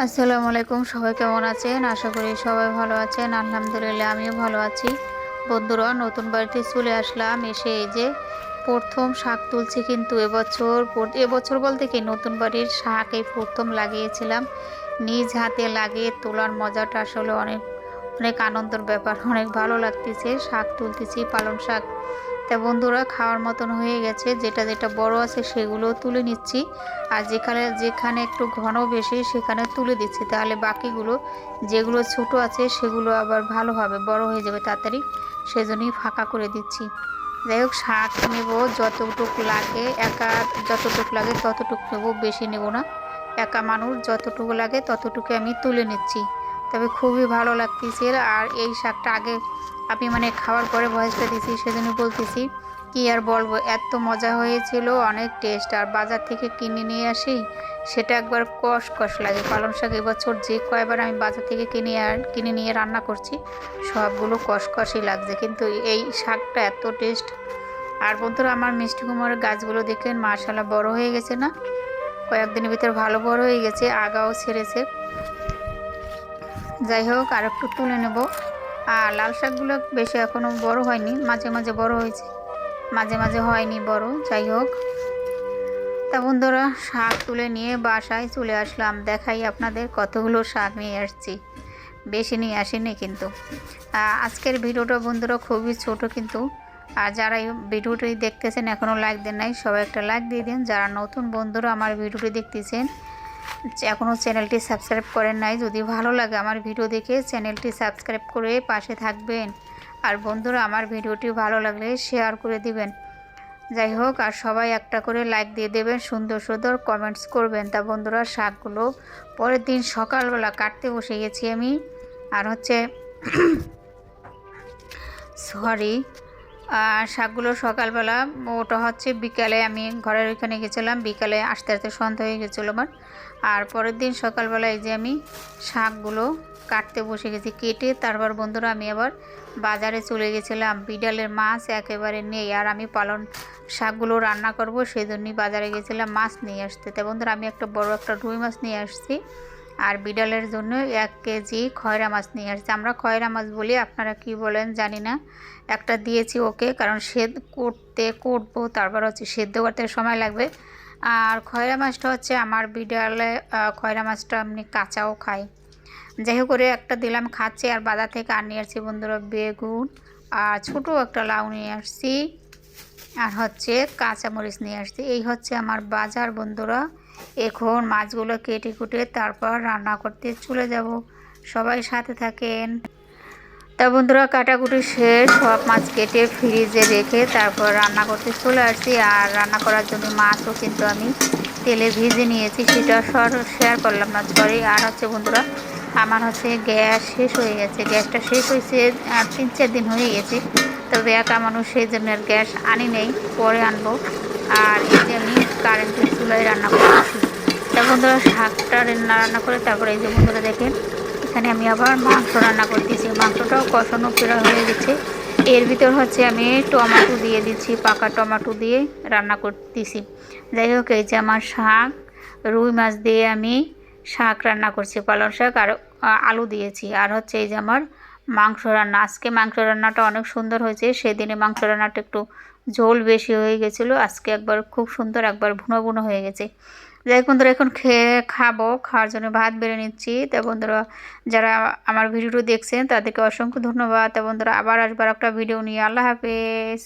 আসসালামু আলাইকুম, সবাই কেমন আছেন? আশা করি সবাই ভালো আছেন। আলহামদুলিল্লাহ আমিও ভালো আছি। বন্ধুরা, নতুন বাড়িতে চলে আসলাম। এসে এই যে প্রথম শাক তুলছি, কিন্তু এবছর বলতে কি নতুন বাড়ির শাক এই প্রথম লাগিয়েছিলাম। নিজ হাতে লাগিয়ে তোলার মজাটা আসলে অনেক অনেক আনন্দের ব্যাপার। অনেক ভালো লাগতেছে। শাক তুলতেছি, পালং শাক। তা বন্ধুরা, খাওয়ার মতন হয়ে গেছে। যেটা যেটা বড় আছে সেগুলো তুলে নিচ্ছি, আর যেখানে যেখানে একটু ঘন বেশি সেখানে তুলে দিচ্ছি। তাহলে বাকিগুলো যেগুলো ছোট আছে সেগুলো আবার ভালোভাবে বড় হয়ে যাবে তাড়াতাড়ি, সেজন্যই ফাঁকা করে দিচ্ছি। যাই হোক, শাক নেব যতটুকু লাগে, যতটুকু লাগে ততটুকু নেব, বেশি নেব না। একা মানুষ, যতটুকু লাগে ততটুকু আমি তুলে নিচ্ছি। তবে খুবই ভালো লাগতেছে। আর এই শাকটা আগে আমি খাওয়ার পরে ভয়েসটা দিছি, সেজন্য বলতেছি। কি আর বলবো, এত মজা হয়েছিল, অনেক টেস্ট। আর বাজার থেকে কিনে নিয়ে আসি, সেটা একবার কষ কষ লাগে। পালং শাক এবছর যে কয়বার আমি বাজার থেকে কিনে নিয়ে রান্না করছি, সবগুলো কষকষই লাগছে, কিন্তু এই শাকটা এত টেস্ট। আর বন্ধুরা, আমার মিষ্টি কুমড়ের গাছগুলো দেখেন, মাশাআল্লাহ বড় হয়ে গেছে না? কয়েকদিনের ভিতর ভালো বড় হয়ে গেছে, আগাও ছেড়েছে। যাই হোক, আর একটু তুলে নেব। আর লাল শাকগুলো বেশি এখনও বড় হয়নি, মাঝে মাঝে বড় হয়েছে, মাঝে মাঝে হয়নি বড়। যাই হোক, তা বন্ধুরা, শাক তুলে নিয়ে বাসায় চলে আসলাম। দেখাই আপনাদের কতগুলো শাক নিয়ে আসছি, বেশি নিয়ে আসিনি কিন্তু। আজকের ভিডিওটা বন্ধুরা খুবই ছোট কিন্তু। আর যারা এই ভিডিওটি দেখতেছেন এখনও লাইক দেন নাই, সবাই একটা লাইক দিয়ে দিন। যারা নতুন বন্ধুরা আমার ভিডিওটি দেখতেছেন, এখনও চ্যানেলটি সাবস্ক্রাইব করেন নাই, যদি ভালো লাগে আমার ভিডিও দেখে চ্যানেলটি সাবস্ক্রাইব করে পাশে থাকবেন। আর বন্ধুরা, আমার ভিডিওটি ভালো লাগলে শেয়ার করে দিবেন। যাই হোক, আর সবাই একটা করে লাইক দিয়ে দেবেন, সুন্দর সুন্দর কমেন্টস করবেন। তা বন্ধুরা, শাকগুলো পরের দিন সকালবেলা কাটতে বসে গেছি আমি। আর হচ্ছে সরি, শাকগুলো সকালবেলা, ওটা হচ্ছে বিকালে আমি ঘরের ওইখানে গেছিলাম, বিকালে আসতে আসতে সন্ধ্যা হয়ে গেছিলো আমার। আর পরের দিন সকালবেলা এই যে আমি শাকগুলো কাটতে বসে গেছি। কেটে তারপর বন্ধুরা আমি আবার বাজারে চলে গেছিলাম। বিড়ালের মাছ একেবারে নেই, আর আমি পালং শাকগুলো রান্না করব সেই জন্যই বাজারে গেছিলাম মাছ নিয়ে আসতে। তাই বন্ধুরা, আমি বড় একটা রুই মাছ নিয়ে আসছি। আর বিড়ালের জন্য 1 কেজি খয়রা মাছ নিয়ে আসছি। আমরা খয়রা মাছ বলি, আপনারা কি বলেন জানি না। একটা দিয়েছি ওকে, কারণ করবো, তারপর হচ্ছে সেদ্ধ করতে সময় লাগবে। আর খয়রা মাছটা হচ্ছে আমার বিড়ালে, খয়রা মাছটা এমনি কাঁচাও খায়। যাই হোক, করে একটা দিলাম, খাচ্ছে। আর বাজার থেকে আর নিয়ে আসছি বন্ধুরা বেগুন, আর ছোটো একটা লাউ নিয়ে আসছি, আর হচ্ছে কাঁচামরিচ নিয়ে আসছি। এই হচ্ছে আমার বাজার বন্ধুরা। এখন মাছগুলো কেটে কুটে তারপর রান্না করতে চলে যাব। সবাই সাথে থাকেন। তা বন্ধুরা, কাটাকুটি শেষ, সব মাছ কেটে ফ্রিজে রেখে তারপর রান্না করতে চলে আসছি। আর রান্না করার জন্য মাছও কিন্তু আমি তেলে ভেজে নিয়েছি, সেটা শেয়ার করলাম না, সরি। আর হচ্ছে বন্ধুরা, আমার হচ্ছে গ্যাস শেষ হয়ে গেছে। গ্যাসটা শেষ হয়েছে 3-4 দিন হয়ে গেছে। তবে একা মানুষ, সেই জন্য আর গ্যাস আনি নেই, পরে আনবো। আর এই যে আমি কারেন্টের চুলায় রান্না করতেছি। তা বন্ধুরা, শাকটা রান্না করে তারপরে এই যে বন্ধুরা দেখেন, এখানে আমি আবার মাংস রান্না করতেছি। মাংসটাও কষানো প্রায় হয়ে গেছে। এর ভিতর হচ্ছে আমি টমেটো দিয়ে দিচ্ছি, পাকা টমেটো দিয়ে রান্না করতেছি। যাই হোক, এই যে আমার শাক, রুই মাছ দিয়ে আমি শাক রান্না করছি, পালং শাক, আর আলু দিয়েছি। আর হচ্ছে এই যে আমার মাংস রান্না। আজকে মাংস রান্নাটা অনেক সুন্দর হয়েছে। সেদিনে মাংস রান্নাটা একটু ঝোল বেশি হয়ে গেছিলো, আজকে একবার খুব সুন্দর, একবার ভুনো ভুনো হয়ে গেছে। যাই বন্ধুরা, এখন খাওয়ার জন্য ভাত বেড়ে নিচ্ছি। তা বন্ধুরা, যারা আমার ভিডিওটি দেখছেন তাদেরকে অসংখ্য ধন্যবাদ। তা বন্ধুরা, আবার আসবার একটা ভিডিও নিয়ে। আল্লাহ হাফেজ।